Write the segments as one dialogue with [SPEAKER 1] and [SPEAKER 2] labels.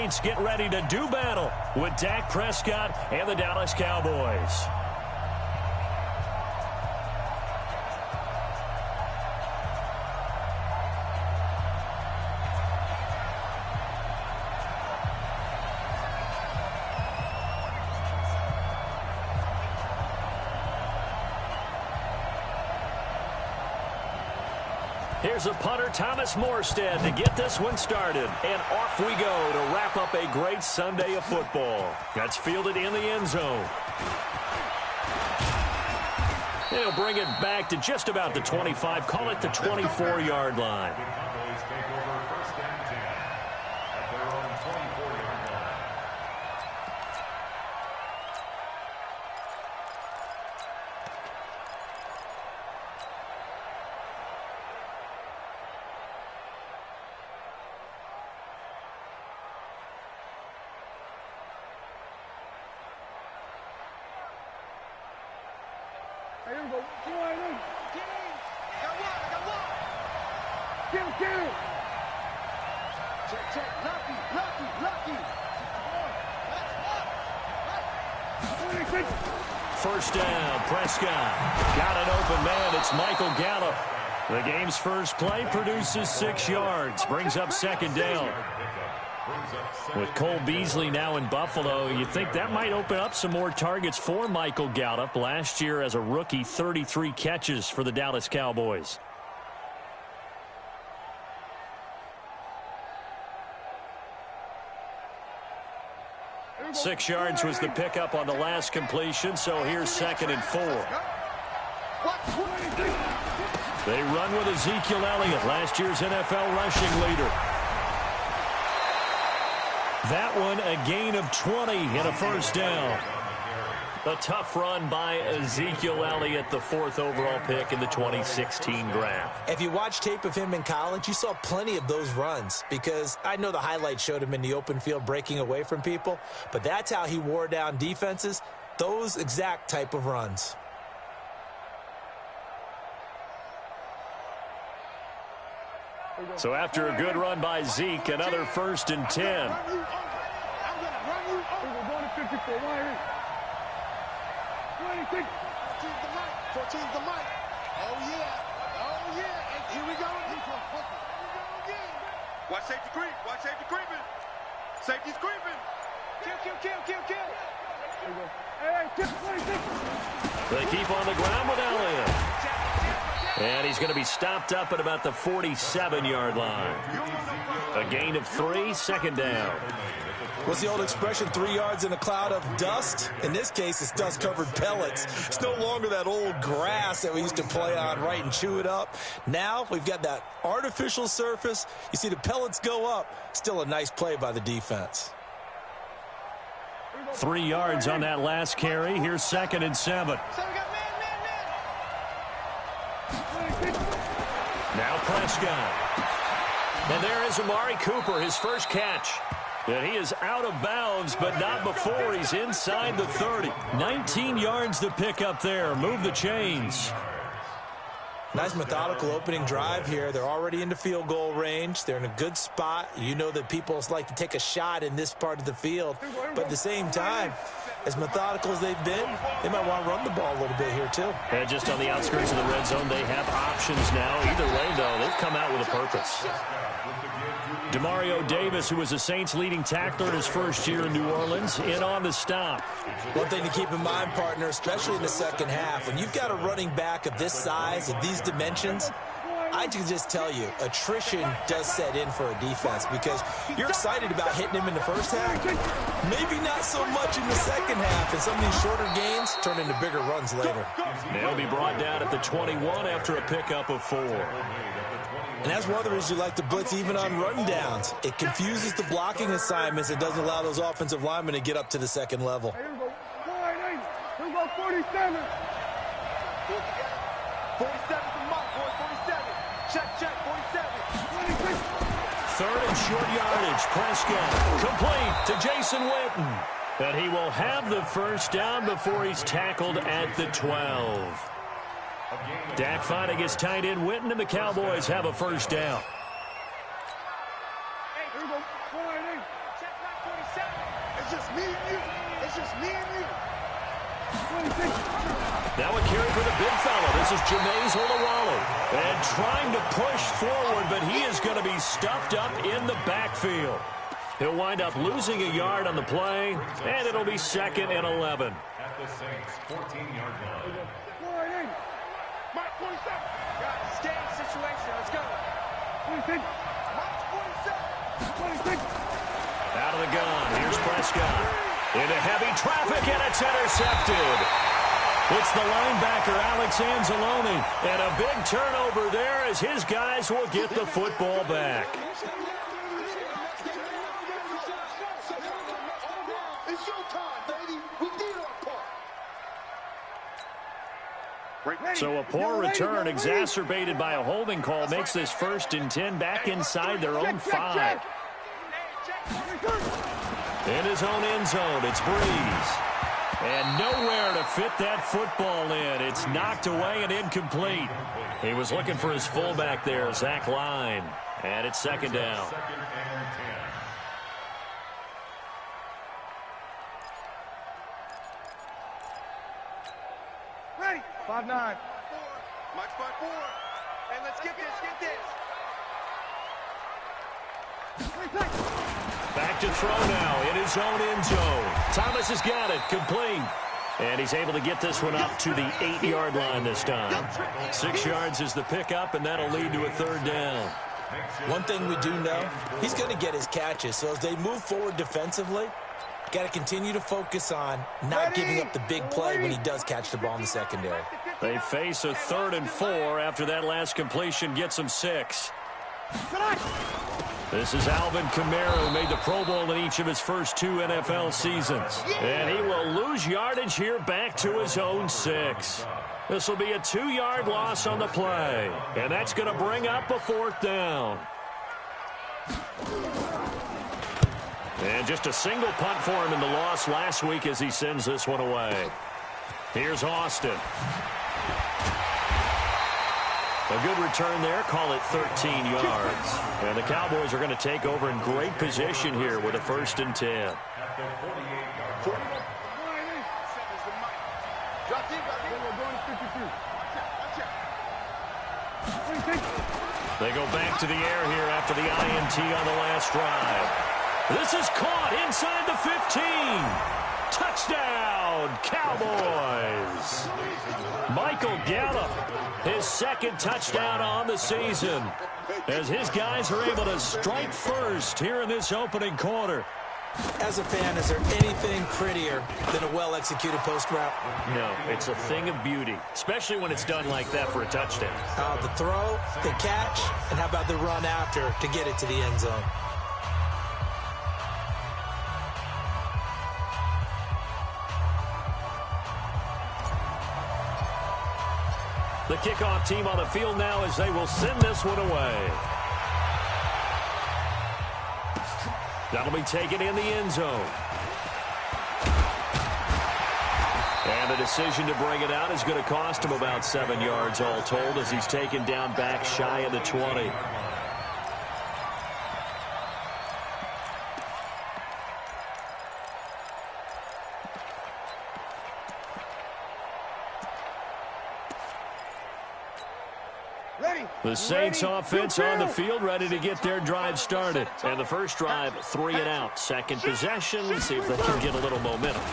[SPEAKER 1] Saints get ready to do battle with Dak Prescott and the Dallas Cowboys. Here's a punter, Thomas Morstead, to get this one started. And off we go to wrap up a great Sunday of football. That's fielded in the end zone. He'll bring it back to just about the 25. Call it the 24-yard line. First down, Prescott. Got an open man. It's Michael Gallup. The game's first play produces 6 yards. Brings up second down. With Cole Beasley now in Buffalo, you think that might open up some more targets for Michael Gallup. Last year as a rookie, 33 catches for the Dallas Cowboys. Six yards was the pickup on the last completion, so here's 2nd and 4. They run with Ezekiel Elliott, last year's NFL rushing leader. That one a gain of 20 and a first down. A tough run by Ezekiel Elliott, the 4th overall pick in the 2016 draft.
[SPEAKER 2] If you watch tape of him in college, you saw plenty of those runs, because I know the highlights showed him in the open field breaking away from people, but that's how he wore down defenses, those exact type of runs.
[SPEAKER 1] So after a good run by Zeke, another 1st and 10.
[SPEAKER 3] 14's the mic. Oh, yeah. Oh, yeah. And here we go. Watch safety creep. Watch safety creeping. Safety's creeping. Kill.
[SPEAKER 1] They keep on the ground with Elliott. And he's going to be stopped up at about the 47-yard line. A gain of 3, second down.
[SPEAKER 2] What's the old expression, 3 yards in a cloud of dust? In this case, it's dust-covered pellets. It's no longer that old grass that we used to play on, right, and chew it up. Now we've got that artificial surface. You see the pellets go up. Still a nice play by the defense.
[SPEAKER 1] 3 yards on that last carry. Here's 2nd and 7. Now Prescott. And there is Amari Cooper, his first catch. And he is out of bounds, but not before he's inside the 30. 19 yards to pick up there. Move the chains.
[SPEAKER 2] Nice methodical opening drive here. They're already into field goal range. They're in a good spot. You know that people like to take a shot in this part of the field. But at the same time, as methodical as they've been, they might want to run the ball a little bit here too.
[SPEAKER 1] And just on the outskirts of the red zone, they have options now. Either way, though, they've come out with a purpose. Demario Davis, who was the Saints' leading tackler in his first year in New Orleans, in on the stop.
[SPEAKER 2] One thing to keep in mind, partner, especially in the second half, when you've got a running back of this size, of these dimensions, I can just tell you, attrition does set in for a defense, because you're excited about hitting him in the first half, maybe not so much in the second half, and some of these shorter gains turn into bigger runs later.
[SPEAKER 1] They'll be brought down at the 21 after a pickup of 4.
[SPEAKER 2] And that's one of the reasons you like to blitz even on run downs. It confuses the blocking assignments. It doesn't allow those offensive linemen to get up to the second level.
[SPEAKER 3] Here we go. 47. 47 from Mike, boy, 47. Check, 47.
[SPEAKER 1] 3rd and short yardage. Prescott complete to Jason Witten. And he will have the first down before he's tackled at the 12. Dak finding his tight end Witten, and the Cowboys have a first down.
[SPEAKER 3] Me and you. It's just me and you.
[SPEAKER 1] Now a carry for the big fella. This is Jameis Olawalu. And trying to push forward, but he is going to be stuffed up in the backfield. He'll wind up losing a yard on the play, and it'll be 2nd and 11.
[SPEAKER 3] At the Saints, 14-yard line. Mark 47. Got a game situation. Let's go. 26. Mark 47. 26.
[SPEAKER 1] Out of the gun. Here's Prescott. Into heavy traffic, and it's intercepted. It's the linebacker, Alex Anzalone. And a big turnover there as his guys will get the football back.
[SPEAKER 3] It's showtime, baby. We did our part.
[SPEAKER 1] So a poor return exacerbated by a holding call makes this 1st and 10 back inside their own 5. In his own end zone, it's Breeze. And nowhere to fit that football in. It's knocked away and incomplete. He was looking for his fullback there, Zach Line. And it's 2nd down.
[SPEAKER 3] Ready. 5-9. Mike 5-4. And let's get this.
[SPEAKER 1] Back to throw now in his own end zone. Thomas has got it, complete. And he's able to get this one up to the 8-yard line this time. 6 yards is the pickup, and that'll lead to a 3rd down.
[SPEAKER 2] One thing we do know, he's going to get his catches. So as they move forward defensively, got to continue to focus on not giving up the big play when he does catch the ball in the secondary.
[SPEAKER 1] They face a 3rd and 4 after that last completion gets them 6. This is Alvin Kamara, who made the Pro Bowl in each of his first 2 NFL seasons. And he will lose yardage here back to his own 6. This will be a 2-yard loss on the play. And that's going to bring up a 4th down. And just a single punt for him in the loss last week as he sends this one away. Here's Austin. A good return there. Call it 13 yards. And the Cowboys are going to take over in great position here with a 1st and 10. They go back to the air here after the INT on the last drive. This is caught inside the 15. Touchdown, Cowboys. Michael Gallup, his 2nd touchdown on the season, as his guys are able to strike first here in this opening quarter.
[SPEAKER 2] As a fan, is there anything prettier than a well-executed post route?
[SPEAKER 1] No, it's a thing of beauty, especially when it's done like that for a touchdown.
[SPEAKER 2] The throw, the catch, and how about the run after to get it to the end zone?
[SPEAKER 1] The kickoff team on the field now as they will send this one away. That'll be taken in the end zone. And the decision to bring it out is going to cost him about 7 yards all told as he's taken down back shy of the 20. The Saints offense on the field, ready to get their drive started. And the first drive, 3 and out. Second possession, see if they can get a little momentum.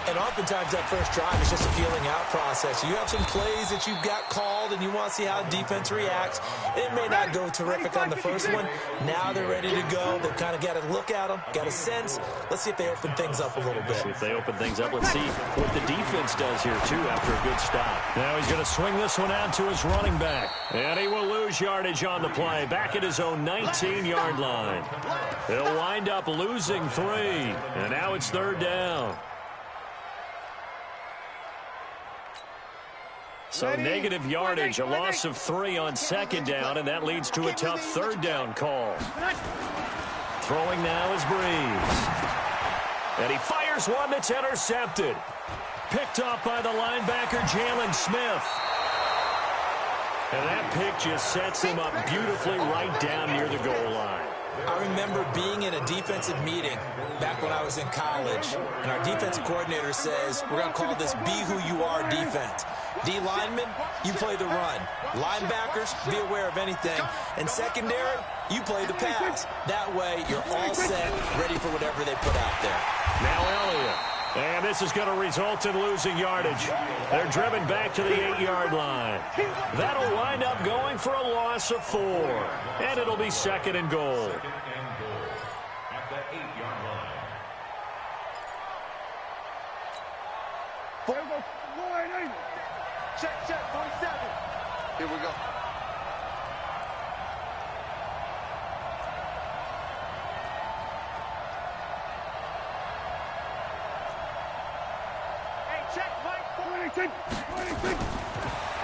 [SPEAKER 2] And oftentimes that first drive is just a feeling out process. You have some plays that you've got called and you want to see how defense reacts. It may not go terrific on the first one. Now they're ready to go. They've kind of got to look at them, got a sense. Let's see if they open things up a little bit.
[SPEAKER 1] See if they open things up. Let's see what the defense does here, too, after a good stop. Now he's going to swing this one out to his running back. And he will lose yardage on the play, back at his own 19-yard line. He'll wind up losing 3. And now it's 3rd down. So negative yardage, a loss of 3 on 2nd down, and that leads to a tough 3rd down call. Throwing now is Breeze. And he fires one that's intercepted. Picked off by the linebacker, Jalen Smith. And that pick just sets him up beautifully right down near the goal line.
[SPEAKER 2] I remember being in a defensive meeting back when I was in college, and our defensive coordinator says, we're going to call this be who you are defense. D linemen, you play the run. Linebackers, be aware of anything. And secondary, you play the pass. That way, you're all set, ready for whatever they put out there.
[SPEAKER 1] Now Elliott. And this is going to result in losing yardage. They're driven back to the 8-yard line. That'll wind up going for a loss of 4. And it'll be 2nd and goal.
[SPEAKER 3] At the 8-yard line. Check, 47. Here we go. Hey, check, Mike.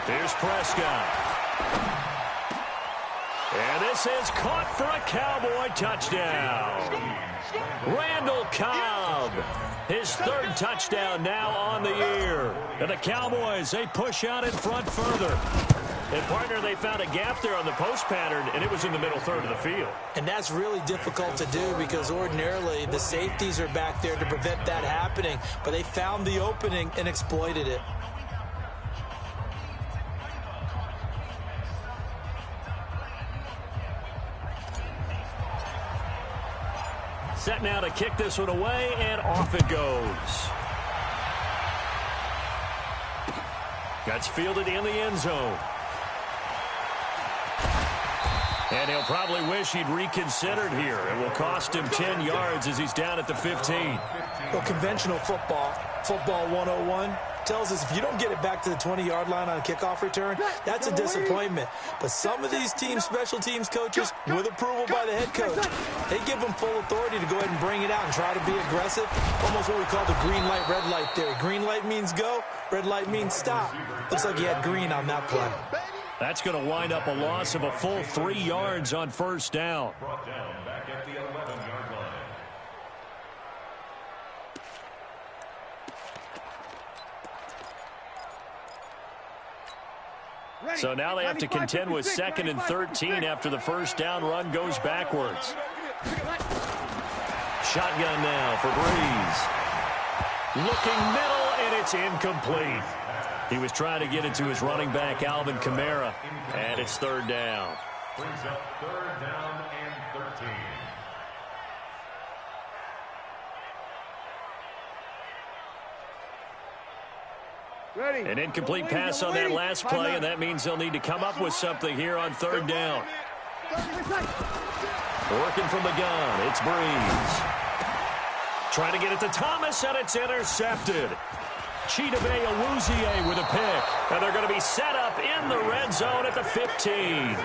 [SPEAKER 1] Here's Prescott. And this is caught for a Cowboy touchdown. Randall Cobb, his 3rd touchdown now on the year. And the Cowboys, they push out in front further. And, partner, they found a gap there on the post pattern, and it was in the middle third of the field.
[SPEAKER 2] And that's really difficult to do because ordinarily the safeties are back there to prevent that happening. But they found the opening and exploited it.
[SPEAKER 1] Set now to kick this one away, and off it goes. That's fielded in the end zone. And he'll probably wish he'd reconsidered here. It will cost him 10 yards as he's down at the 15.
[SPEAKER 2] Well, conventional football 101, tells us if you don't get it back to the 20-yard line on a kickoff return, that's a disappointment. But some of these teams, special teams coaches, with approval by the head coach, they give them full authority to go ahead and bring it out and try to be aggressive. Almost what we call the green light, red light theory. Green light means go, red light means stop. Looks like he had green on that play.
[SPEAKER 1] That's going to wind up a loss of a full 3 yards on 1st down.
[SPEAKER 3] Brought down back at the 11-yard line.
[SPEAKER 1] So now they have to contend with 2nd and 13 after the 1st down run goes backwards. Shotgun now for Breeze. Looking middle, and it's incomplete. He was trying to get it to his running back, Alvin Kamara, and it's 3rd down.
[SPEAKER 3] Brings up 3rd down and 13.
[SPEAKER 1] An incomplete pass on that last play, and that means they'll need to come up with something here on 3rd down. Working from the gun, it's Breeze. Trying to get it to Thomas, and it's intercepted. Chidobe Awuzie with a pick, and they're going to be set up in the red zone at the 15.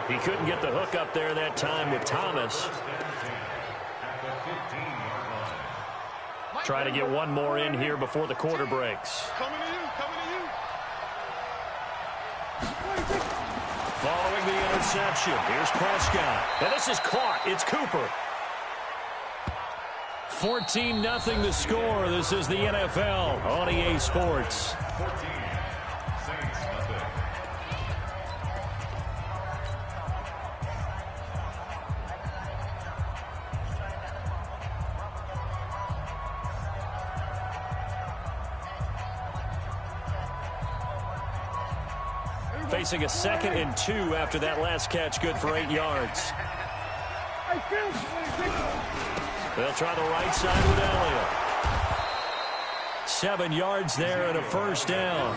[SPEAKER 1] He couldn't get the hook up there that time with Thomas. Try to get one more in here before the quarter breaks.
[SPEAKER 3] Coming to you.
[SPEAKER 1] Following the interception, here's Prescott. And this is caught. It's Cooper. 14-0 the score. This is the NFL on EA Sports.
[SPEAKER 3] 14. Saints, nothing.
[SPEAKER 1] Facing a 2nd and 2 after that last catch, good for 8 yards. They'll try the right side with Elliott. 7 yards there and a 1st down.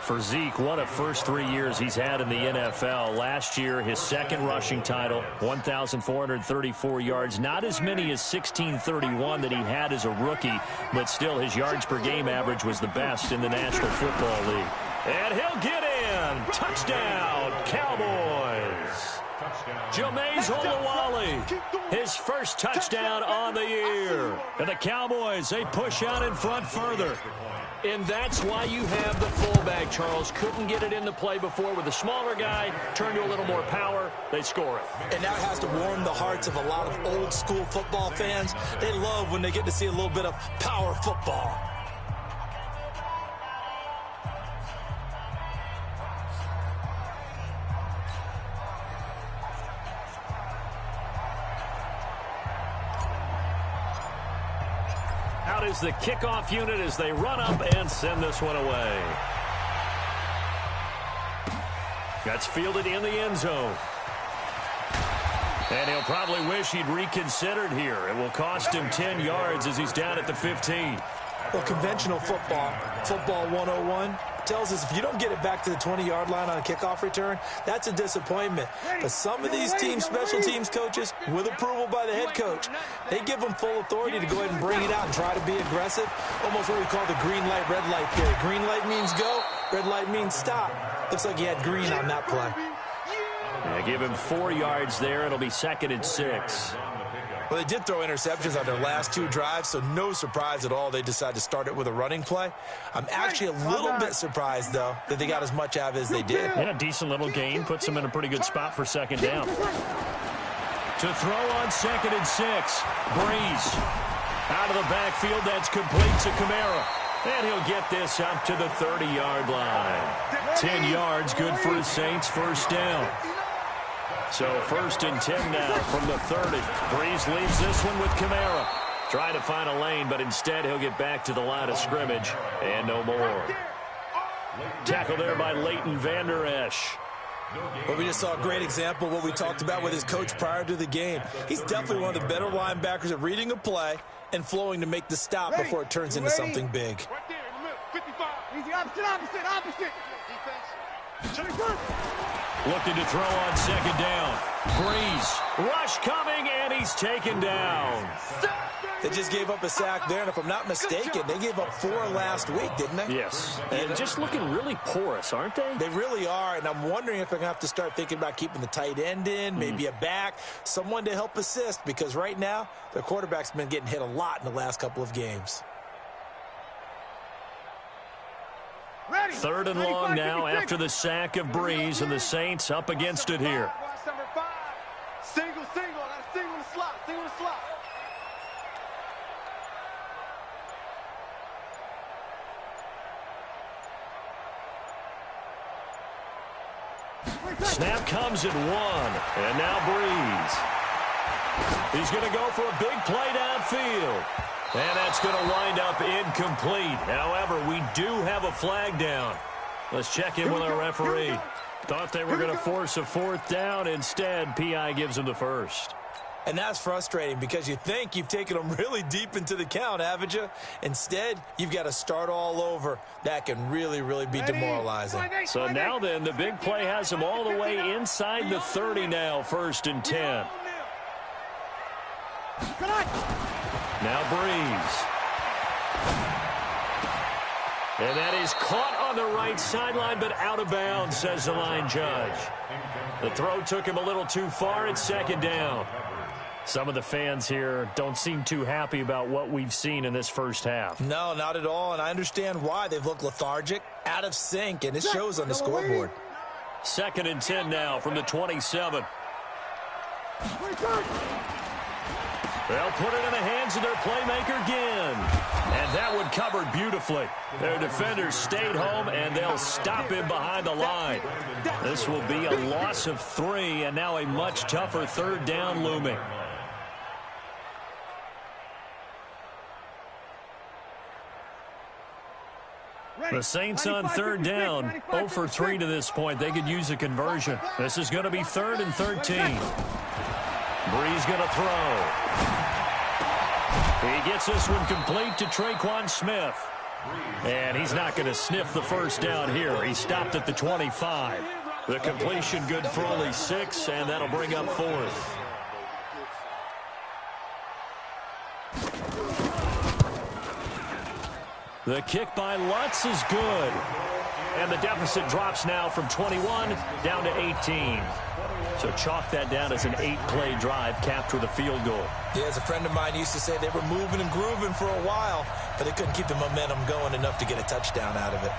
[SPEAKER 1] For Zeke, what a first 3 years he's had in the NFL. Last year, his 2nd rushing title, 1,434 yards. Not as many as 1,631 that he had as a rookie, but still his yards per game average was the best in the National Football League. And he'll get in. Touchdown, Cowboys. Jameis Olawale, his 1st touchdown on the year. And the Cowboys, they push out in front further. And that's why you have the fullback, Charles. Couldn't get it in the play before with a smaller guy. Turn to a little more power. They score it.
[SPEAKER 2] And that has to warm the hearts of a lot of old-school football fans. They love when they get to see a little bit of power football.
[SPEAKER 1] Out is the kickoff unit as they run up and send this one away. That's fielded in the end zone. And he'll probably wish he'd reconsidered here. It will cost him 10 yards as he's down at the 15.
[SPEAKER 2] Well, conventional football 101, tells us if you don't get it back to the 20-yard line on a kickoff return, that's a disappointment. But some of these teams, special teams coaches, with approval by the head coach, they give them full authority to go ahead and bring it out and try to be aggressive. Almost what we call the green light, red light period. Green light means go, red light means stop. Looks like he had green on that play.
[SPEAKER 1] Yeah, give him 4 yards there. It'll be 2nd and 6.
[SPEAKER 2] Well, they did throw interceptions on their last 2 drives, so no surprise at all they decided to start it with a running play. I'm actually a little bit surprised, though, that they got as much out of it as they did.
[SPEAKER 1] Yeah, a decent little gain. Puts them in a pretty good spot for 2nd down. To throw on 2nd and 6. Breeze. Out of the backfield, that's complete to Kamara. And he'll get this up to the 30-yard line. 10 yards, good for the Saints, first down. So 1st and 10 now from the 30. Breeze leaves this one with Kamara. Trying to find a lane, but instead he'll get back to the line of scrimmage. And no more. Tackle there by Leighton Vander Esch.
[SPEAKER 2] Well, we just saw a great example of what we talked about with his coach prior to the game. He's definitely one of the better linebackers at reading a play and flowing to make the stop before it turns into something big.
[SPEAKER 3] Right there in the middle, 55. Easy, opposite. Defense.
[SPEAKER 1] Looking to throw on 2nd down. Breeze. Rush coming, and he's taken down.
[SPEAKER 2] They just gave up a sack there, and if I'm not mistaken, they gave up 4 last week, didn't they?
[SPEAKER 1] Yes. And just looking really porous, aren't they?
[SPEAKER 2] They really are, and I'm wondering if they're going to have to start thinking about keeping the tight end in, maybe a back, someone to help assist, because right now, their quarterback's been getting hit a lot in the last couple of games.
[SPEAKER 1] 3rd and long now after the sack of Breeze, and the Saints up against it here.
[SPEAKER 3] Number 5. Single. I got a single in the slot.
[SPEAKER 1] Snap comes at 1, and now Breeze. He's going to go for a big play downfield. And that's going to wind up incomplete. However, we do have a flag down. Let's check in with our referee. Thought they were going to force a 4th down. Instead, PI gives them the first.
[SPEAKER 2] And that's frustrating because you think you've taken them really deep into the count, haven't you? Instead, you've got to start all over. That can really, really be demoralizing.
[SPEAKER 1] So now then, the big play has them all the way inside the 30 now, 1st and 10. Now Breeze. And that is caught on the right sideline, but out of bounds, says the line judge. The throw took him a little too far. It's 2nd down. Some of the fans here don't seem too happy about what we've seen in this first half.
[SPEAKER 2] No, not at all, and I understand why. They've looked lethargic, out of sync, and it shows on the scoreboard.
[SPEAKER 1] 2nd and 10 now from the 27. They'll put it in the hands of their playmaker again. And that one covered beautifully. Their defenders stayed home, and they'll stop him behind the line. This will be a loss of 3, and now a much tougher 3rd down looming. The Saints on 3rd down, 0 for 3 to this point. They could use a conversion. This is going to be 3rd and 13. Breeze going to throw. He gets this one complete to Traquan Smith. And he's not going to sniff the first down here. He stopped at the 25. The completion good for only 6, and that'll bring up 4th. The kick by Lutz is good. And the deficit drops now from 21 down to 18. So chalk that down as an 8-play drive, capture the field goal.
[SPEAKER 2] Yeah, as a friend of mine used to say, they were moving and grooving for a while, but they couldn't keep the momentum going enough to get a touchdown out of it.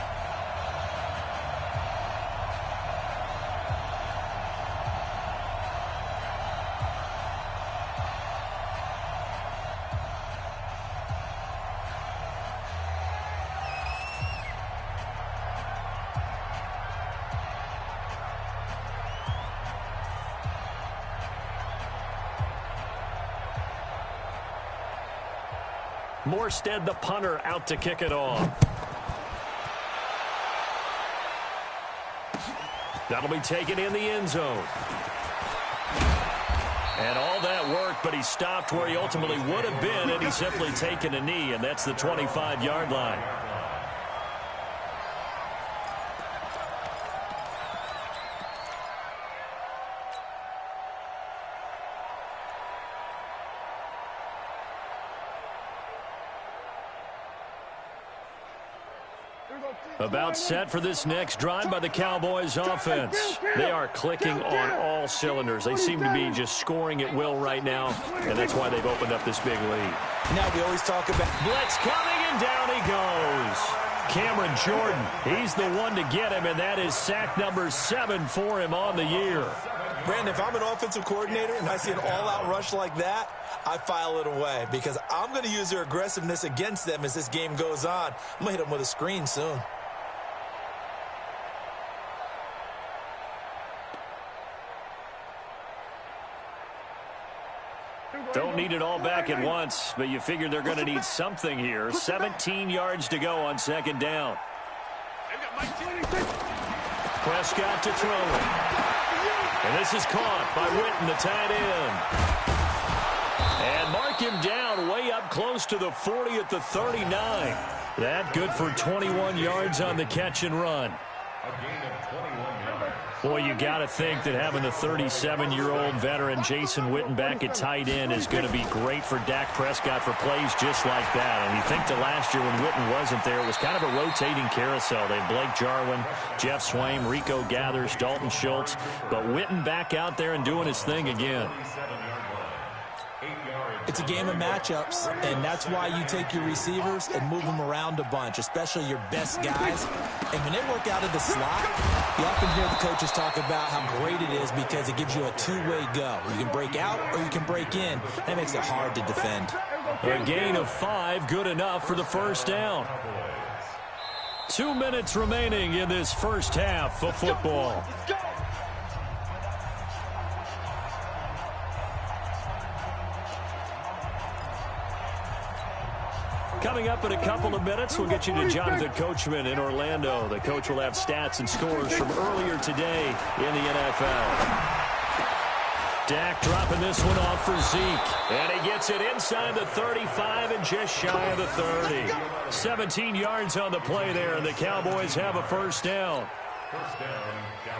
[SPEAKER 1] Morstead, the punter, out to kick it off. That'll be taken in the end zone. And all that work, but he stopped where he ultimately would have been, and he's simply taken a knee, and that's the 25-yard line. About set for this next drive by the Cowboys offense. They are clicking on all cylinders. They seem to be just scoring at will right now, and that's why they've opened up this big lead.
[SPEAKER 2] Now we always talk about
[SPEAKER 1] blitz coming, and down he goes. Cameron Jordan, he's the one to get him, and that is sack number 7 for him on the year.
[SPEAKER 2] Brandon, if I'm an offensive coordinator and I see an all-out rush like that, I file it away because I'm going to use their aggressiveness against them as this game goes on. I'm going to hit them with a screen soon.
[SPEAKER 1] Don't need it all back at once, but you figure they're going to need something here. 17 yards to go on second down. Prescott to throw it. And this is caught by Witten, the tight end. And mark him down way up close to the 40 at the 39. That good for 21 yards on the catch and run. Boy, you got to think that having the 37-year-old veteran Jason Witten back at tight end is going to be great for Dak Prescott for plays just like that. And you think to last year when Witten wasn't there, it was kind of a rotating carousel. They had Blake Jarwin, Jeff Swaim, Rico Gathers, Dalton Schultz. But Witten back out there and doing his thing again.
[SPEAKER 2] It's a game of matchups, and that's why you take your receivers and move them around a bunch, especially your best guys. And when they work out of the slot, you often hear the coaches talk about how great it is because it gives you a two-way go. You can break out or you can break in. That makes it hard to defend.
[SPEAKER 1] A gain of 5, good enough for the first down. 2 minutes remaining in this first half of football. Coming up in a couple of minutes, we'll get you to Jonathan Coachman in Orlando. The coach will have stats and scores from earlier today in the NFL. Dak dropping this one off for Zeke. And he gets it inside the 35 and just shy of the 30. 17 yards on the play there, and the Cowboys have a first down.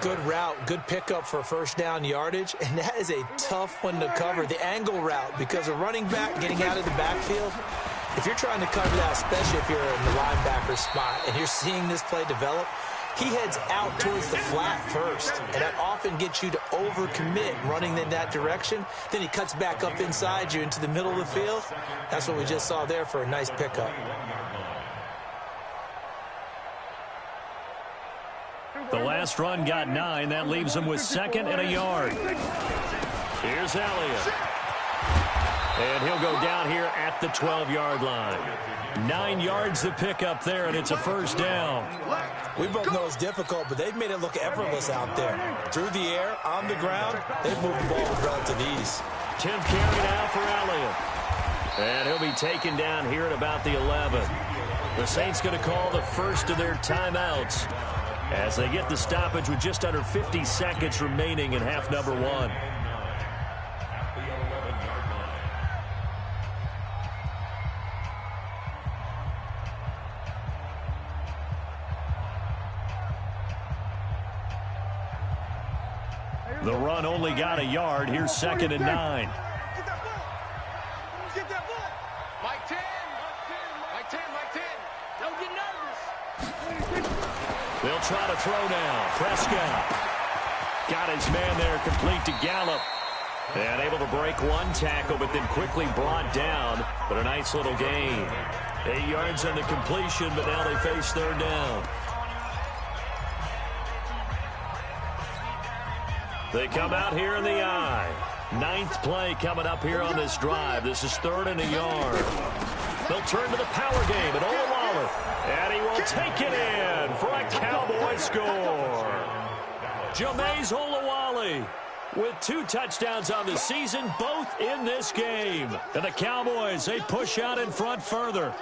[SPEAKER 2] Good route, good pickup for first down yardage, and that is a tough one to cover. The angle route, because a running back getting out of the backfield, if you're trying to cover that, especially if you're in the linebacker spot and you're seeing this play develop, he heads out towards the flat first, and that often gets you to overcommit running in that direction. Then he cuts back up inside you into the middle of the field. That's what we just saw there for a nice pickup.
[SPEAKER 1] The last run got 9. That leaves him with 2nd and a yard. Here's Elliott. And he'll go down here at the 12-yard line. 9 yards to pick up there, and it's a first down.
[SPEAKER 2] We both know it's difficult, but they've made it look effortless out there. Through the air, on the ground, they've moved the ball with relative ease.
[SPEAKER 1] 10th carry now for Elliott. And he'll be taken down here at about the 11. The Saints going to call the first of their timeouts as they get the stoppage with just under 50 seconds remaining in half number 1. The run only got a yard. Here's 2nd and 9.
[SPEAKER 3] Get that ball. Get that ball. Mike 10. Mike 10. Mike 10. Don't get nervous.
[SPEAKER 1] They'll try to throw now. Prescott got his man there complete to Gallup. And able to break one tackle, but then quickly brought down. But a nice little gain. 8 yards on the completion, but now they face 3rd down. They come out here in the eye. 9th play coming up here on this drive. This is 3rd and a yard. They'll turn to the power game at Olawale. And he will take it in for a Cowboy score. Jameis Olawale with 2 touchdowns on the season, both in this game. And the Cowboys, they push out in front further.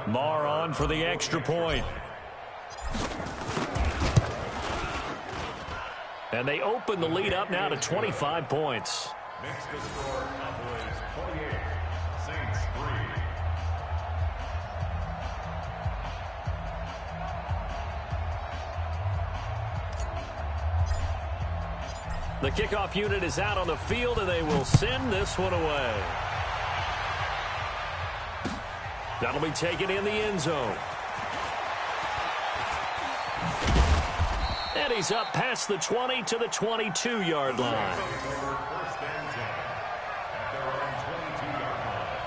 [SPEAKER 1] Marr on for the extra point. And they open the lead up now to 25 points.
[SPEAKER 4] Next to score, Cowboys 28, Saints 3.
[SPEAKER 1] The kickoff unit is out on the field, and they will send this one away. That'll be taken in the end zone. And he's up past the 20 to the 22-yard line.
[SPEAKER 4] First and 10 at their own 22-yard line.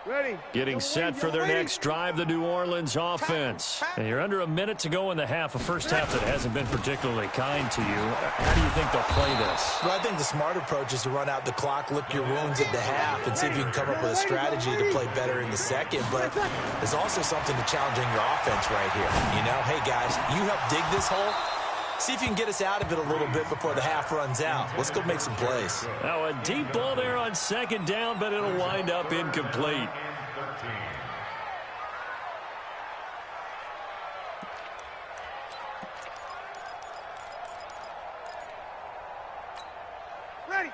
[SPEAKER 3] Ready.
[SPEAKER 1] Getting set for their next drive, the New Orleans offense. And you're under a minute to go in the half, a first half that hasn't been particularly kind to you. How do you think they'll play this?
[SPEAKER 2] Well, I think the smart approach is to run out the clock, lick your wounds at the half, and see if you can come up with a strategy to play better in the second. But there's also something to challenging your offense right here. You know, hey, guys, you help dig this hole. See if you can get us out of it a little bit before the half runs out. Let's go make some plays.
[SPEAKER 1] Now a deep ball there on second down, but it'll wind up incomplete.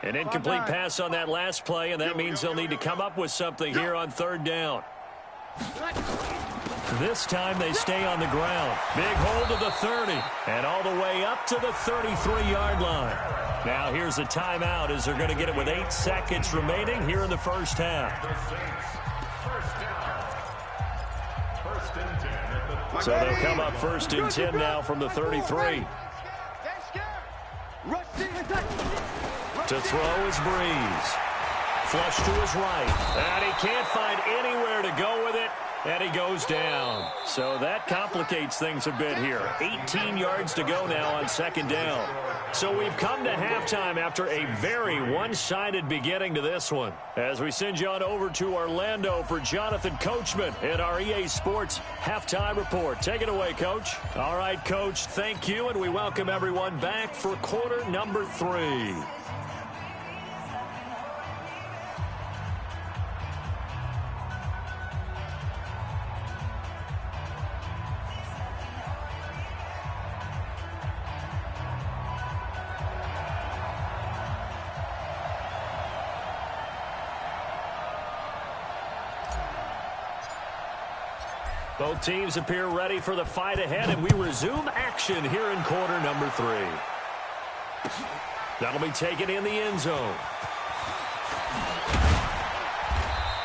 [SPEAKER 1] An incomplete pass on that last play, and that means they'll need to come up with something here on third down. This time they stay on the ground. Big hold of the 30, and all the way up to the 33-yard line. Now here's a timeout as they're going to get it with 8 seconds remaining here in the first half. So they'll come up first and 10 now from the 33. To throw is Breeze. Flush to his right. And he can't find anywhere to go with it. And he goes down. So that complicates things a bit here. 18 yards to go now on second down. So we've come to halftime after a very one-sided beginning to this one. As we send you on over to Orlando for Jonathan Coachman in our EA Sports Halftime Report. Take it away, Coach. All right, Coach, thank you, and we welcome everyone back for quarter number 3. Both teams appear ready for the fight ahead, and we resume action here in quarter number 3. That'll be taken in the end zone.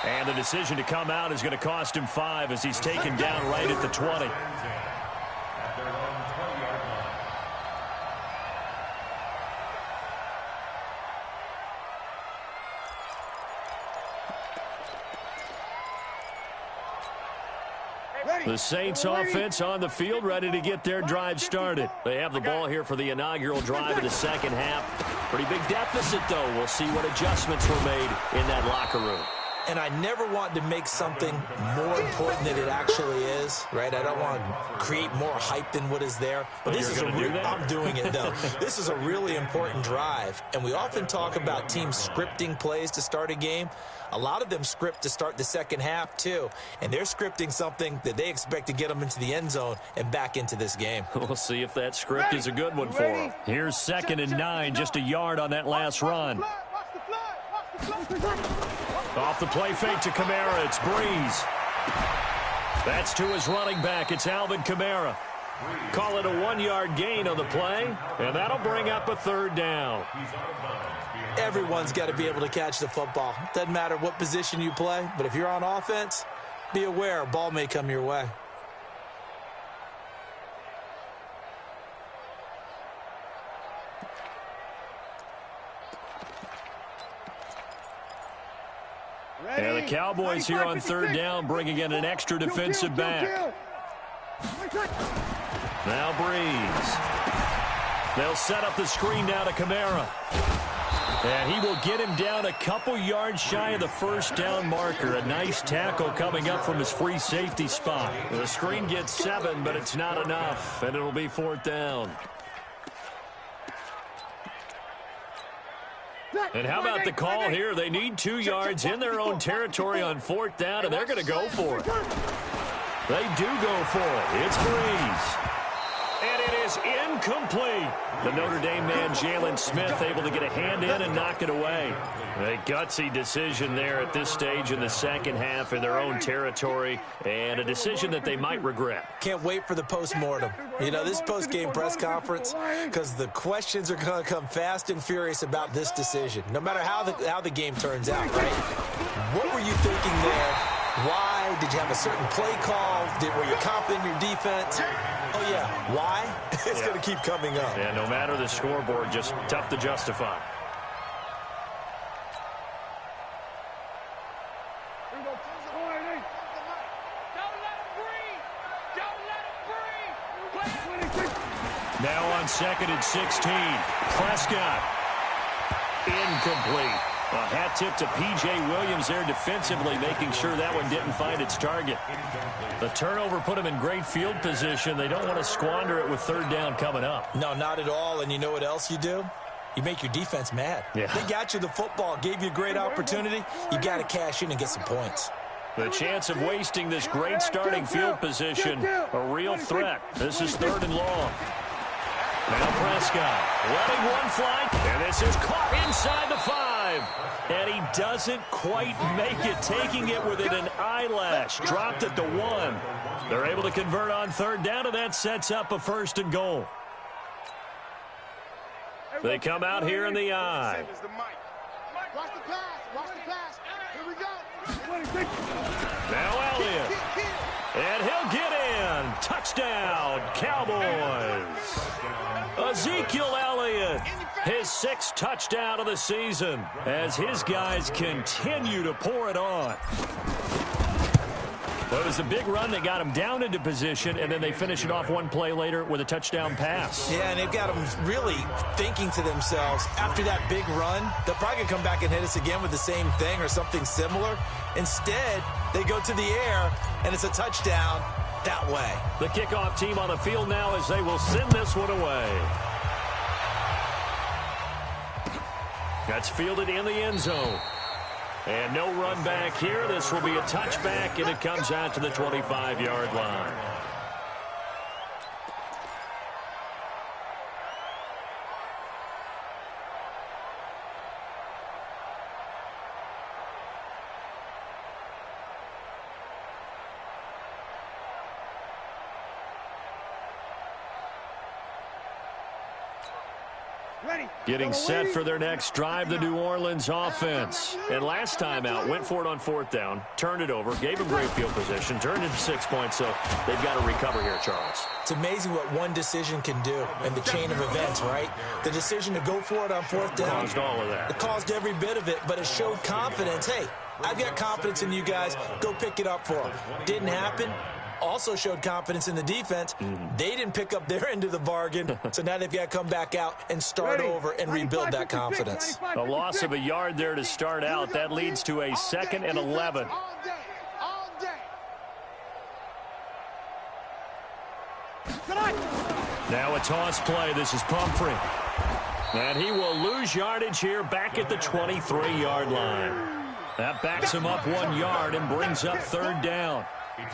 [SPEAKER 1] And the decision to come out is going to cost him 5 as he's taken down right at the 20. The Saints offense on the field, ready to get their drive started. They have the ball here for the inaugural drive of the second half. Pretty big deficit, though. We'll see what adjustments were made in that locker room.
[SPEAKER 2] And I never want to make something more important than it actually is, right? I don't want to create more hype than what is there. But this is I'm doing it, though. This is a really important drive. And we often talk about teams scripting plays to start a game. A lot of them script to start the second half, too. And they're scripting something that they expect to get them into the end zone and back into this game.
[SPEAKER 1] We'll see if that script is a good one for them. Here's 2nd and 9, just a yard on that last run. Off the play fake to Kamara, it's Breeze. That's to his running back, it's Alvin Kamara. Call it a 1-yard gain on the play, and that'll bring up a third down.
[SPEAKER 2] Everyone's got to be able to catch the football. Doesn't matter what position you play, but if you're on offense, be aware a ball may come your way.
[SPEAKER 1] Cowboys here on third down, bringing in an extra defensive back. Now Breeze. They'll set up the screen now to Kamara. And he will get him down a couple yards shy of the first down marker. A nice tackle coming up from his free safety spot. The screen gets 7, but it's not enough, and it'll be 4th down. And how about the call here? They need 2 yards in their own territory on 4th down, and they're going to go for it. They do go for it. It's Breeze. And it is incomplete. The Notre Dame man, Jalen Smith, able to get a hand in and knock it away. A gutsy decision there at this stage in the second half in their own territory, and a decision that they might regret.
[SPEAKER 2] Can't wait for the post-mortem. You know, this post-game press conference, because the questions are going to come fast and furious about this decision, no matter how the game turns out, right? What were you thinking there? Why? Did you have a certain play call? Were you confident in your defense? Oh, yeah. Why? It's going to keep coming up.
[SPEAKER 1] Yeah, no matter the scoreboard, just tough to justify. Now on 2nd and 16. Prescott. Incomplete. A hat tip to P.J. Williams there defensively, making sure that one didn't find its target. The turnover put him in great field position. They don't want to squander it with 3rd down coming up.
[SPEAKER 2] No, not at all. And you know what else you do? You make your defense mad.
[SPEAKER 1] Yeah.
[SPEAKER 2] They got you the football, gave you a great opportunity. You got to cash in and get some points.
[SPEAKER 1] The chance of wasting this great starting field position, a real threat. This is 3rd and long. Now Prescott letting one fly, and this is caught inside the 5. And he doesn't quite make it, taking it within an eyelash. Dropped at the 1. They're able to convert on 3rd down, and that sets up a 1st and goal. They come out here in the eye.
[SPEAKER 3] Watch the pass. Watch the pass. Here we go.
[SPEAKER 1] Now Elliott. And he'll get in. Touchdown, Cowboys. Ezekiel Elliott, his 6th touchdown of the season as his guys continue to pour it on. Well, it was a big run that got him down into position, and then they finish it off one play later with a touchdown pass.
[SPEAKER 2] Yeah, and they've got them really thinking to themselves, after that big run, they're probably going to come back and hit us again with the same thing or something similar. Instead, they go to the air, and it's a touchdown that way.
[SPEAKER 1] The kickoff team on the field now as they will send this one away. That's fielded in the end zone. And no run back here. This will be a touchback, and it comes out to the 25-yard line. Getting set for their next drive, the New Orleans offense. And last time out, went for it on 4th down, turned it over, gave them great field position, turned it to 6 points, so they've got to recover here, Charles.
[SPEAKER 2] It's amazing what one decision can do in the chain of events, right? The decision to go for it on 4th down.
[SPEAKER 1] Caused all of that.
[SPEAKER 2] It caused every bit of it, but it showed confidence. Hey, I've got confidence in you guys. Go pick it up for them. Didn't happen. Also showed confidence in the defense. They didn't pick up their end of the bargain, so now they've got to come back out and start over and rebuild that confidence.
[SPEAKER 1] A loss of a yard there to start out. That leads to a 2nd and 11. Now a toss play. This is Pumphrey. And he will lose yardage here back at the 23-yard line. That backs him up 1 yard and brings up 3rd down.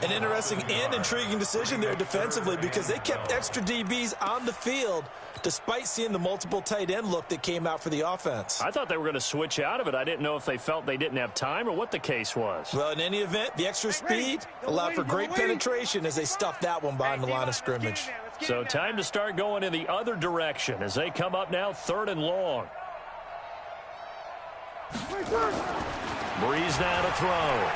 [SPEAKER 2] An interesting and intriguing decision there defensively because they kept extra DBs on the field despite seeing the multiple tight end look that came out for the offense.
[SPEAKER 1] I thought they were going to switch out of it. I didn't know if they felt they didn't have time or what the case was.
[SPEAKER 2] Well, in any event, the extra speed allowed for great penetration as they stuffed that one behind the line of scrimmage.
[SPEAKER 1] So time to start going in the other direction as they come up now 3rd and long. Breeze now to throw.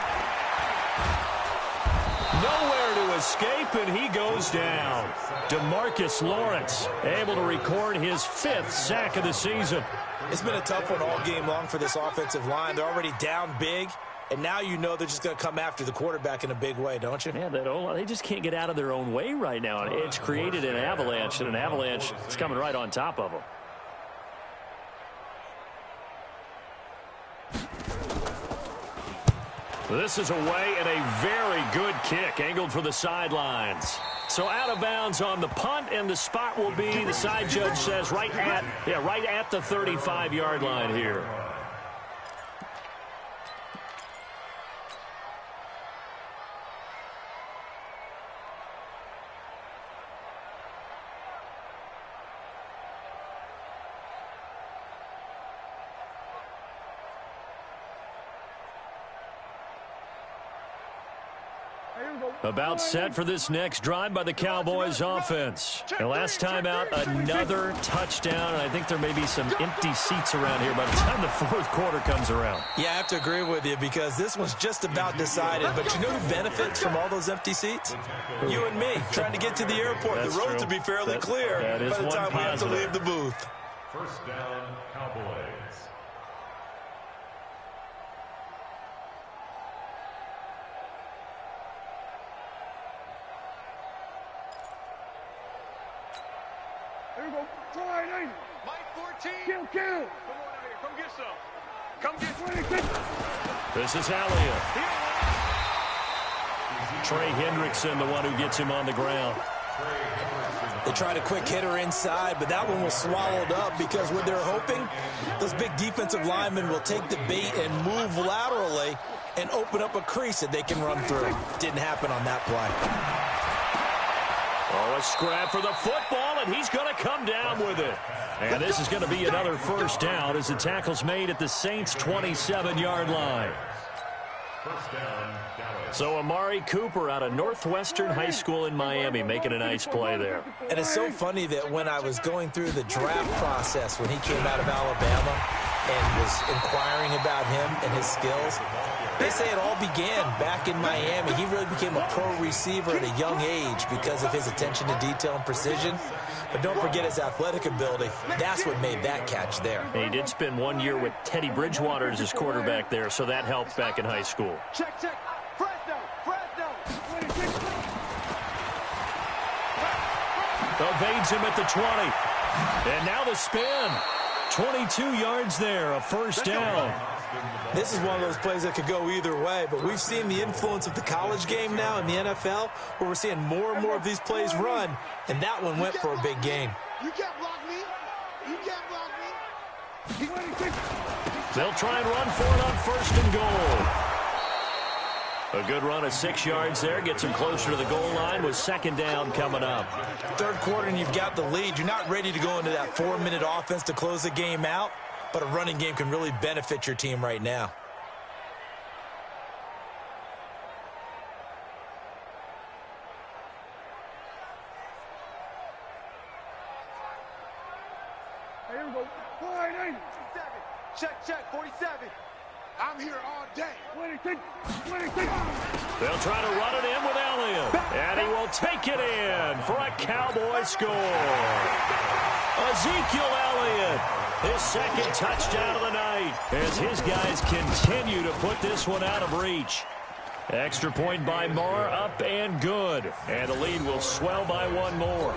[SPEAKER 1] Nowhere to escape, and he goes down. DeMarcus Lawrence able to record his 5th sack of the season.
[SPEAKER 2] It's been a tough one all game long for this offensive line. They're already down big, and now you know they're just going to come after the quarterback in a big way, don't you?
[SPEAKER 1] Yeah, they just can't get out of their own way right now. It's created an avalanche, and an avalanche is coming right on top of them. This is away and a very good kick, angled for the sidelines. So out of bounds on the punt, and the spot will be, the side judge says, right at the 35-yard line here. About set for this next drive by the Cowboys offense. And last time out, another touchdown, and I think there may be some empty seats around here by the time the fourth quarter comes around.
[SPEAKER 2] Yeah, I have to agree with you because this one's just about decided. But you know who benefits from all those empty seats? You and me, trying to get to the airport.
[SPEAKER 1] That's
[SPEAKER 2] the road
[SPEAKER 1] true.
[SPEAKER 2] to be fairly clear
[SPEAKER 1] by the time
[SPEAKER 2] we have to leave the booth.
[SPEAKER 4] First down, Cowboys.
[SPEAKER 3] Here we go. Try 90. Mike 14. Kill. Come on out here. Come get some. Come get 26.
[SPEAKER 1] This is Elliott. Trey Hendrickson, the one who gets him on the ground.
[SPEAKER 2] They tried a quick hitter inside, but that one was swallowed up because what they're hoping, those big defensive linemen will take the bait and move laterally and open up a crease that they can run through. Didn't happen on that play.
[SPEAKER 1] Oh, a scrap for the football, and he's going to come down with it. And this is going to be another first down as the tackle's made at the Saints' 27-yard line.
[SPEAKER 4] First down, Dallas.
[SPEAKER 1] So Amari Cooper out of Northwestern High School in Miami making a nice play there.
[SPEAKER 2] And it's so funny that when I was going through the draft process when he came out of Alabama and was inquiring about him and his skills, they say it all began back in Miami. He really became a pro receiver at a young age because of his attention to detail and precision. But don't forget his athletic ability. That's what made that catch there.
[SPEAKER 1] He did spend 1 year with Teddy Bridgewater as his quarterback there, so that helped back in high school.
[SPEAKER 3] Check. Fresno.
[SPEAKER 1] Evades him at the 20. And now the spin. 22 yards there, a first down.
[SPEAKER 2] This is one of those plays that could go either way, but we've seen the influence of the college game now in the NFL, where we're seeing more and more of these plays run, and that one went for a big gain.
[SPEAKER 3] You can't block me.
[SPEAKER 1] They'll try and run for it on first and goal. A good run of 6 yards there, gets him closer to the goal line with second down coming up.
[SPEAKER 2] Third quarter and you've got the lead. You're not ready to go into that 4-minute offense to close the game out, but a running game can really benefit your team right now.
[SPEAKER 3] Here we go. 480. Check. 47. I'm here all day. 26.
[SPEAKER 1] They'll try to run it in with Elliott. And he will take it in for a Cowboy score. Ezekiel Elliott, his second touchdown of the night, as his guys continue to put this one out of reach. Extra point by Marr, up and good. And the lead will swell by one more.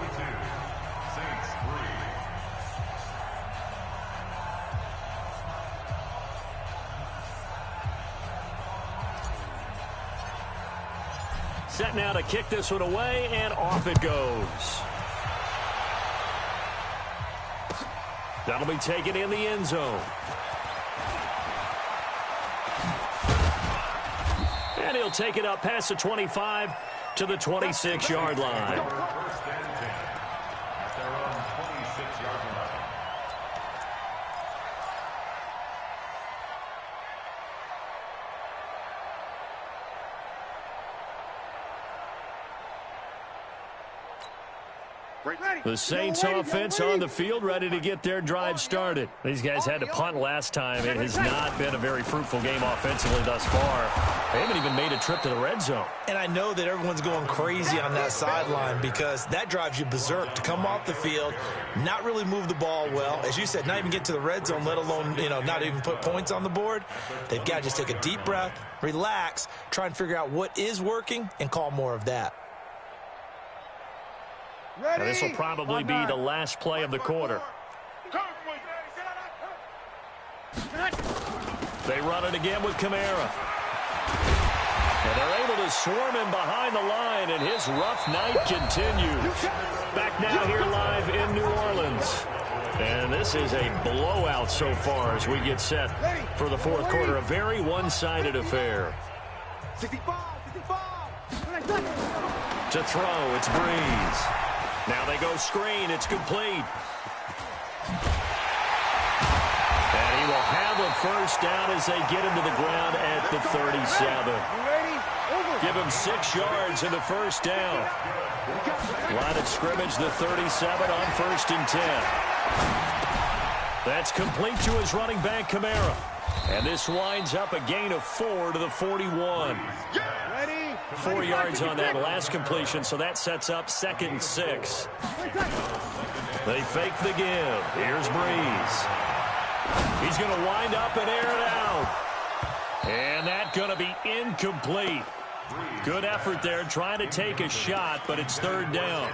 [SPEAKER 1] Set now to kick this one away, and off it goes. That'll be taken in the end zone. And he'll take it up past the 25 to the 26-yard line. The Saints offense on the field, ready to get their drive started. These guys had to punt last time. It has not been a very fruitful game offensively thus far. They haven't even made a trip to the red zone.
[SPEAKER 2] And I know that everyone's going crazy on that sideline because that drives you berserk to come off the field, not really move the ball well. As you said, not even get to the red zone, let alone, not even put points on the board. They've got to just take a deep breath, relax, try and figure out what is working, and call more of that.
[SPEAKER 1] Now, this will probably be the last play of the quarter. They run it again with Kamara. And they're able to swarm him behind the line, and his rough night continues. Back now here live in New Orleans. And this is a blowout so far as we get set for the fourth quarter. A very one-sided affair.
[SPEAKER 3] 65.
[SPEAKER 1] To throw, it's Breeze. Now they go screen. It's complete. And he will have a first down as they get him to the ground at the 37. Give him 6 yards and a first down. Line of scrimmage, the 37 on 1st and 10. That's complete to his running back, Kamara. And this winds up a gain of 4 to the 41. 4 yards on that last completion, so that sets up 2nd and 6. They fake the give. Here's Breeze. He's going to wind up and air it out. And that's going to be incomplete. Good effort there, trying to take a shot, but it's 3rd down.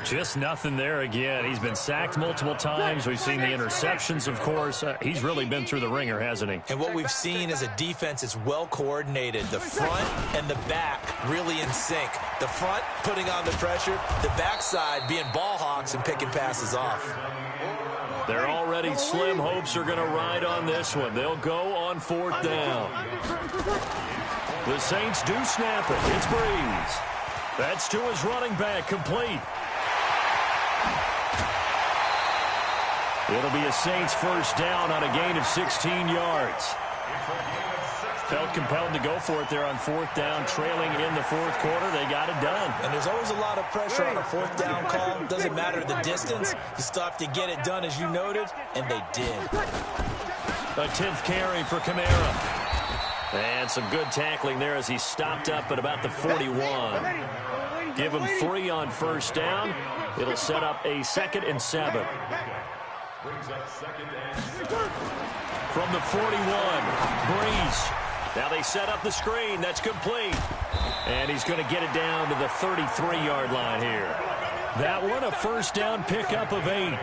[SPEAKER 1] Just nothing there again. He's been sacked multiple times. We've seen the interceptions, of course. He's really been through the ringer, hasn't he?
[SPEAKER 2] And what we've seen is a defense is well coordinated. The front and the back really in sync. The front putting on the pressure, the backside being ball hawks and picking passes off.
[SPEAKER 1] They're already slim hopes are going to ride on this one. They'll go on 4th down. The Saints do snap it. It's Breeze. That's to his running back, complete. It'll be a Saints first down on a gain of 16 yards. Felt compelled to go for it there on 4th down, trailing in the 4th quarter. They got it done.
[SPEAKER 2] And there's always a lot of pressure on a 4th down call. Doesn't matter the distance. You still have to get it done, as you noted, and they did.
[SPEAKER 1] A 10th carry for Kamara. And some good tackling there as he stopped up at about the 41. Give him 3 on 1st down. It'll set up a 2nd and 7. From the 41, Breeze. Now they set up the screen. That's complete. And he's going to get it down to the 33-yard line here. That one, a first down pickup of 8.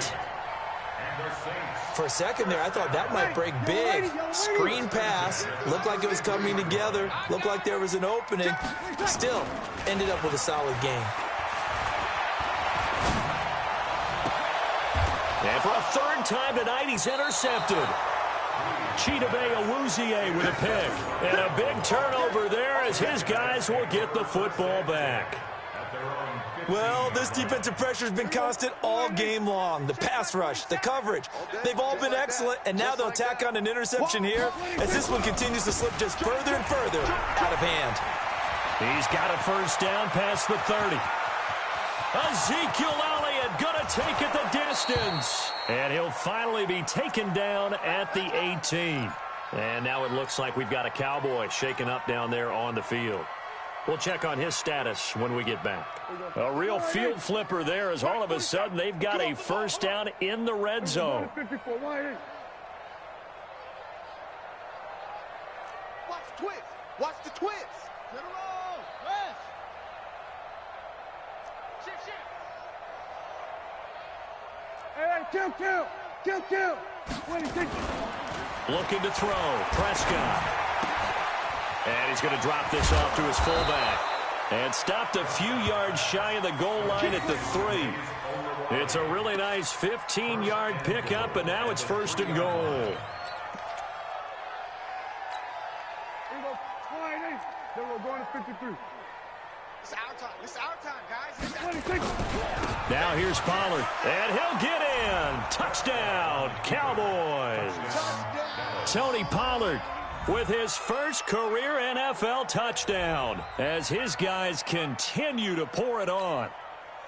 [SPEAKER 2] For a second there, I thought that might break big. Screen pass. Looked like it was coming together. Looked like there was an opening. Still, ended up with a solid game.
[SPEAKER 1] And for a 3rd time tonight, he's intercepted. Chidobe Awuzie with a pick. And a big turnover there as his guys will get the football back.
[SPEAKER 2] Well, this defensive pressure has been constant all game long. The pass rush, the coverage, they've all been excellent, and now they'll tack on an interception here as this one continues to slip just further and further out of hand.
[SPEAKER 1] He's got a first down past the 30. Ezekiel Elliott going to take it the distance. And he'll finally be taken down at the 18. And now it looks like we've got a Cowboy shaken up down there on the field. We'll check on his status when we get back. A real field flipper there as all of a sudden they've got a first down in the red zone.
[SPEAKER 3] Watch the twist. Watch the twist. Kill.
[SPEAKER 1] Looking to throw. Prescott. And he's going to drop this off to his fullback. And stopped a few yards shy of the goal line at the 3. It's a really nice 15-yard pickup, and now it's 1st and goal.
[SPEAKER 3] We're going to 53. It's our time. It's our time, guys.
[SPEAKER 1] Now here's Pollard, and he'll get in. Touchdown, Cowboys. Tony Pollard with his first career NFL touchdown as his guys continue to pour it on.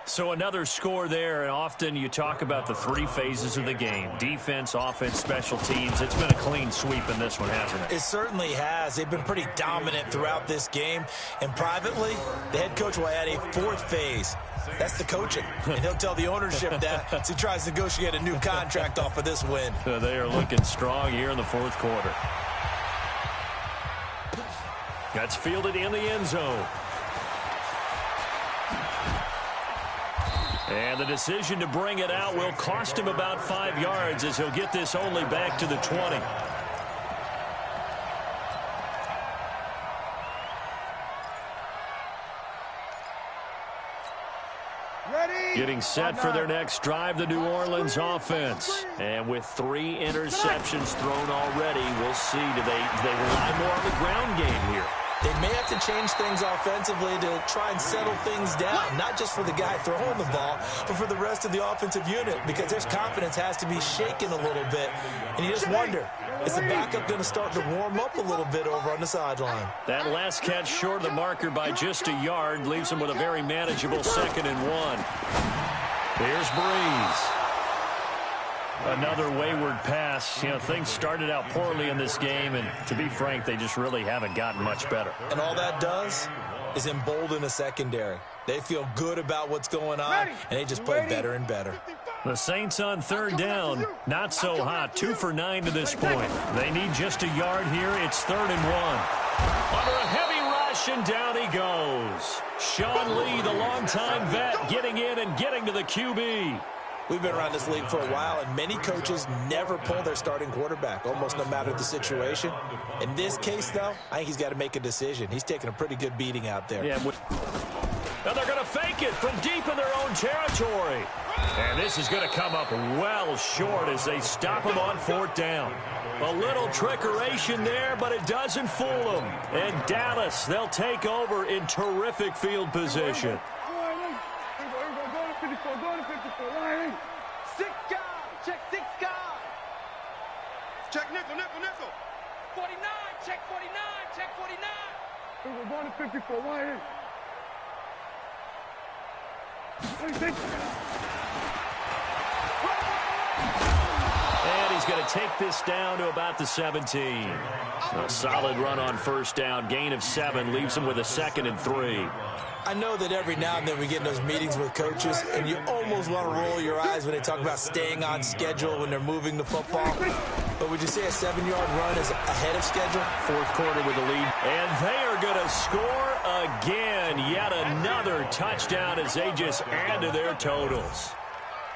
[SPEAKER 1] So another score there, and often you talk about the three phases of the game: defense, offense, special teams. It's been a clean sweep in this one, hasn't it?
[SPEAKER 2] It certainly has. They've been pretty dominant throughout this game. And privately, the head coach will add a fourth phase. That's the coaching. And he'll tell the ownership that as he tries to negotiate a new contract off of this win.
[SPEAKER 1] They are looking strong here in the fourth quarter. That's fielded in the end zone. And the decision to bring it out will cost him about 5 yards as he'll get this only back to the 20. Getting set for their next drive, the New Orleans offense. And with 3 interceptions thrown already, we'll see. Do they rely more on the ground game here?
[SPEAKER 2] They may have to change things offensively to try and settle things down, not just for the guy throwing the ball, but for the rest of the offensive unit, because their confidence has to be shaken a little bit. And you just wonder, is the backup going to start to warm up a little bit over on the sideline?
[SPEAKER 1] That last catch short of the marker by just a yard leaves him with a very manageable 2nd and 1. Here's Breeze. Another wayward pass. You know, things started out poorly in this game, and to be frank, they just really haven't gotten much better.
[SPEAKER 2] And all that does is embolden the secondary. They feel good about what's going on, and they just play better and better.
[SPEAKER 1] The Saints on 3rd down. Not so hot. 2 for 9 to this point. They need just a yard here. It's 3rd and 1. Under a heavy rush, and down he goes. Sean Lee, the longtime vet, getting in and getting to the QB.
[SPEAKER 2] We've been around this league for a while, and many coaches never pull their starting quarterback, almost no matter the situation. In this case, though, I think he's got to make a decision. He's taking a pretty good beating out there.
[SPEAKER 1] Yeah, now they're going to fake it from deep in their own territory. And this is going to come up well short as they stop him on 4th down. A little trickeration there, but it doesn't fool them. And Dallas, they'll take over in terrific field position.
[SPEAKER 3] 6 guys. Check 6 guys. Check nickel. 49. Check 49. Check 49. We're going to 54. Why is?
[SPEAKER 1] And he's going to take this down to about the 17. A solid run on 1st down. Gain of 7 leaves him with a 2nd and 3.
[SPEAKER 2] I know that every now and then we get in those meetings with coaches, and you almost want to roll your eyes when they talk about staying on schedule when they're moving the football. But would you say a 7-yard run is ahead of schedule?
[SPEAKER 1] 4th quarter with the lead. And they are going to score again. Yet another touchdown as they just add to their totals.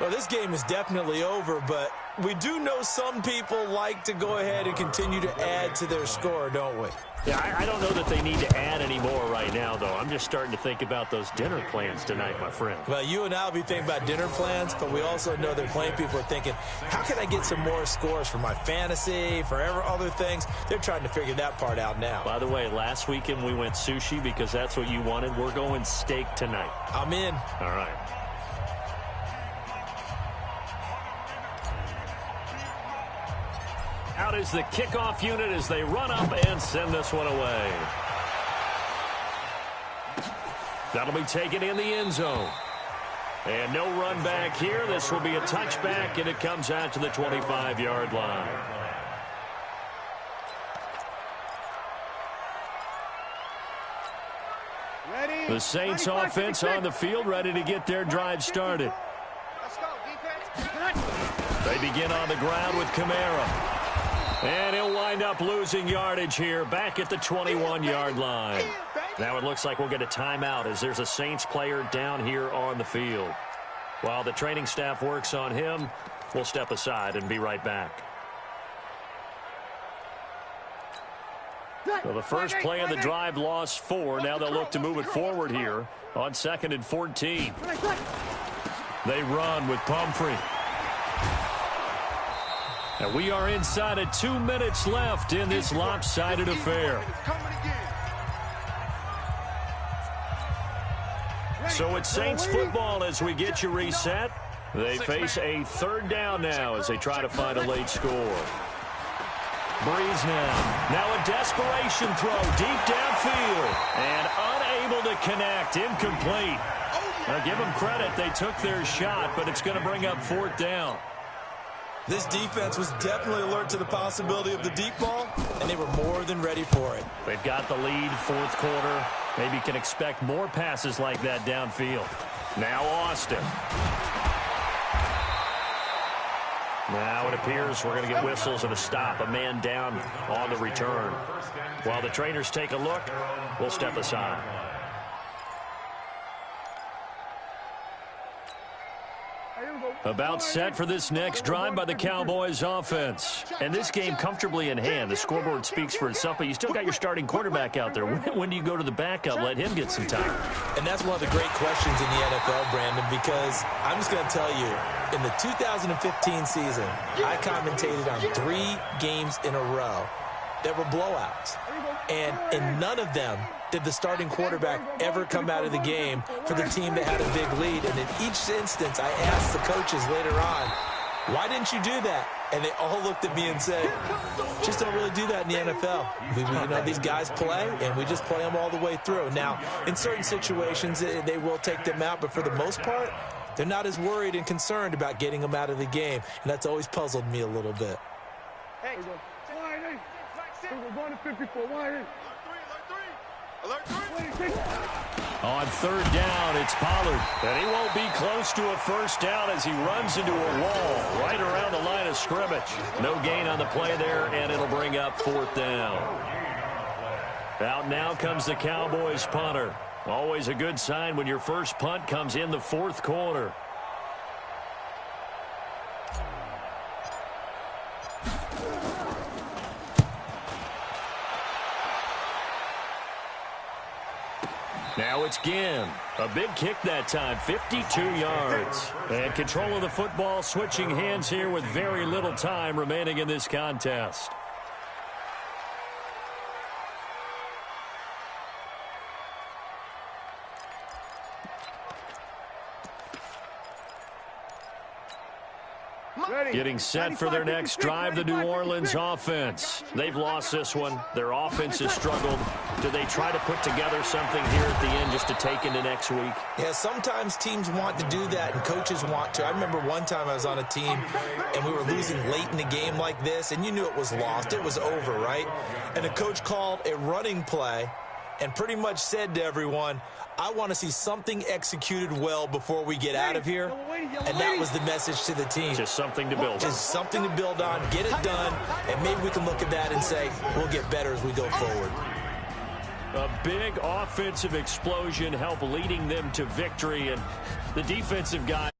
[SPEAKER 2] Well, this game is definitely over, but we do know some people like to go ahead and continue to add to their score, don't we?
[SPEAKER 1] Yeah, I don't know that they need to add any more right now, though. I'm just starting to think about those dinner plans tonight, my friend.
[SPEAKER 2] Well, you and I will be thinking about dinner plans, but we also know that playing people are thinking, how can I get some more scores for my fantasy, for other things? They're trying to figure that part out now.
[SPEAKER 1] By the way, last weekend we went sushi because that's what you wanted. We're going steak tonight.
[SPEAKER 2] I'm in.
[SPEAKER 1] All right. Out is the kickoff unit as they run up and send this one away. That'll be taken in the end zone. And no run back here. This will be a touchback, and it comes out to the 25-yard line. The Saints offense on the field, ready to get their drive started.
[SPEAKER 3] Let's go, defense.
[SPEAKER 1] They begin on the ground with Kamara. And he'll wind up losing yardage here back at the 21-yard line. Now it looks like we'll get a timeout as there's a Saints player down here on the field. While the training staff works on him, we'll step aside and be right back. So the first play of the drive lost 4. Now they'll look to move it forward here on 2nd and 14. They run with Pumphrey. And we are inside of 2 minutes left in this lopsided affair. So it's Saints football as we get you reset. They face a 3rd down now as they try to find a late score. Breeze now. Now a desperation throw deep downfield. And unable to connect. Incomplete. Now give them credit. They took their shot, but it's going to bring up 4th down.
[SPEAKER 2] This defense was definitely alert to the possibility of the deep ball, and they were more than ready for it.
[SPEAKER 1] They've got the lead, 4th quarter. Maybe can expect more passes like that downfield. Now Austin. Now it appears we're going to get whistles and a stop. A man down on the return. While the trainers take a look, we'll step aside. About set for this next drive by the Cowboys offense. And this game comfortably in hand. The scoreboard speaks for itself, but you still got your starting quarterback out there. When do you go to the backup? Let him get some time.
[SPEAKER 2] And that's one of the great questions in the NFL, Brandon, because I'm just going to tell you, in the 2015 season, I commentated on 3 games in a row that were blowouts. And in none of them did the starting quarterback ever come out of the game for the team that had a big lead. And in each instance, I asked the coaches later on, why didn't you do that? And they all looked at me and said, just don't really do that in the NFL. You know, these guys play, and we just play them all the way through. Now, in certain situations, they will take them out, but for the most part, they're not as worried and concerned about getting them out of the game. And that's always puzzled me a little bit.
[SPEAKER 3] Hey, we're going to 54. Alert 3.
[SPEAKER 1] On 3rd down, it's Pollard. And he won't be close to a 1st down as he runs into a wall right around the line of scrimmage. No gain on the play there, and it'll bring up 4th down. Out now comes the Cowboys punter. Always a good sign when your first punt comes in the 4th quarter. Now it's Ginn. A big kick that time, 52 yards. And control of the football switching hands here with very little time remaining in this contest. Getting set for their next drive, the New Orleans offense. They've lost this one. Their offense has struggled. Do they try to put together something here at the end just to take into next week?
[SPEAKER 2] Yeah, sometimes teams want to do that and coaches want to. I remember one time I was on a team and we were losing late in the game like this, and you knew it was lost. It was over, right? And the coach called a running play and pretty much said to everyone, I want to see something executed well before we get out of here. And that was the message to the team.
[SPEAKER 1] Just something to build on.
[SPEAKER 2] Just something to build on, get it done, and maybe we can look at that and say, we'll get better as we go forward.
[SPEAKER 1] A big offensive explosion helped leading them to victory, and the defensive guy